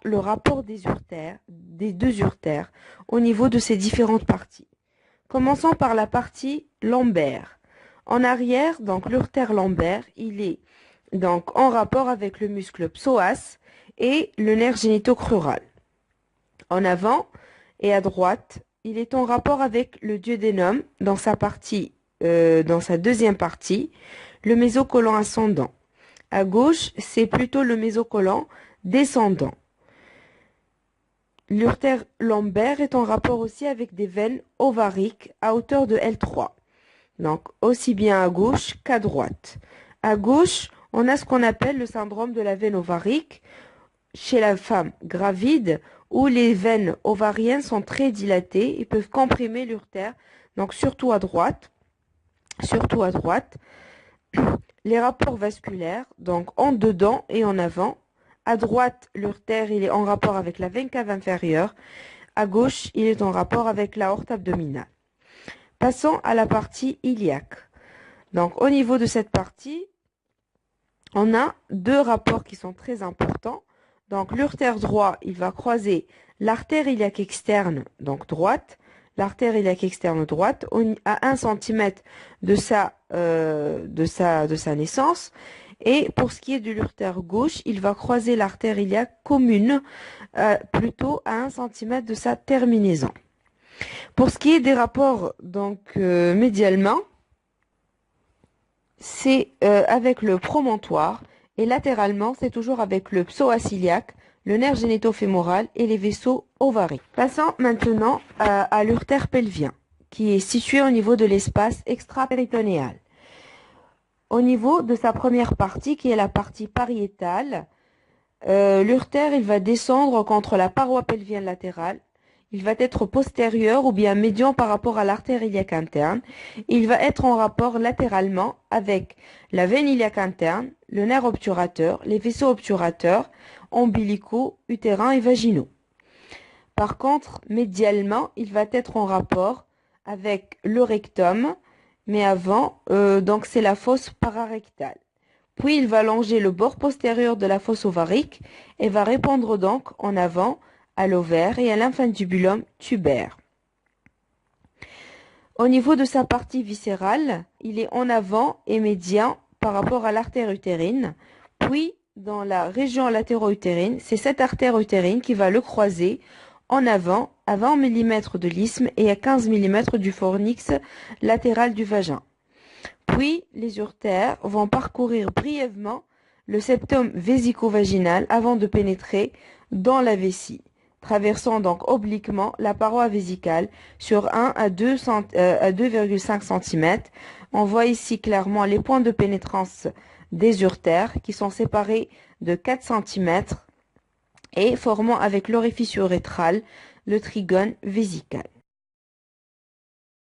le rapport des deux uretères au niveau de ces différentes parties. Commençons par la partie lombaire. En arrière, donc l'urtère lombaire, il est donc en rapport avec le muscle psoas et le nerf génitocrural. En avant et à droite, il est en rapport avec le duodénum dans dans sa deuxième partie, le mésocolon ascendant. À gauche, c'est plutôt le mésocolon descendant. L'urtère lombaire est en rapport aussi avec des veines ovariques à hauteur de L3. Donc, aussi bien à gauche qu'à droite. À gauche, on a ce qu'on appelle le syndrome de la veine ovarique chez la femme gravide où les veines ovariennes sont très dilatées et peuvent comprimer l'urtère. Donc, surtout à droite. Surtout à droite. Les rapports vasculaires, donc en dedans et en avant. À droite, l'urtère, il est en rapport avec la veine cave inférieure. À gauche, il est en rapport avec l'aorte abdominale. Passons à la partie iliaque. Donc, au niveau de cette partie, on a deux rapports qui sont très importants. Donc, l'urtère droit, il va croiser l'artère iliaque externe, donc droite, l'artère iliaque externe droite, à 1 cm de sa naissance. Et pour ce qui est de l'urtère gauche, il va croiser l'artère iliaque commune, plutôt à 1 cm de sa terminaison. Pour ce qui est des rapports, donc médialement, c'est avec le promontoire et latéralement, c'est toujours avec le psoas iliaque, le nerf génitofémoral et les vaisseaux ovariens. Passons maintenant à l'urtère pelvien, qui est situé au niveau de l'espace extra-péritonéal. Au niveau de sa première partie, qui est la partie pariétale, l'urtère, il va descendre contre la paroi pelvienne latérale. Il va être postérieur ou bien médian par rapport à l'artère iliaque interne. Il va être en rapport latéralement avec la veine iliaque interne, le nerf obturateur, les vaisseaux obturateurs, ombilicaux, utérins et vaginaux. Par contre, médialement, il va être en rapport avec le rectum, mais avant, donc c'est la fosse pararectale. Puis il va longer le bord postérieur de la fosse ovarique et va répondre donc en avant à l'ovaire et à l'infundibulum tubaire. Au niveau de sa partie viscérale, il est en avant et médian par rapport à l'artère utérine. Puis, dans la région latéro-utérine, c'est cette artère utérine qui va le croiser en avant à 20 mm de l'isthme et à 15 mm du fornix latéral du vagin. Puis, les urtères vont parcourir brièvement le septum vésico-vaginal avant de pénétrer dans la vessie, traversant donc obliquement la paroi vésicale sur 1 à 2,5 cm. On voit ici clairement les points de pénétrance des urtères qui sont séparés de 4 cm et formant avec l'orifice urétral le trigone vésical.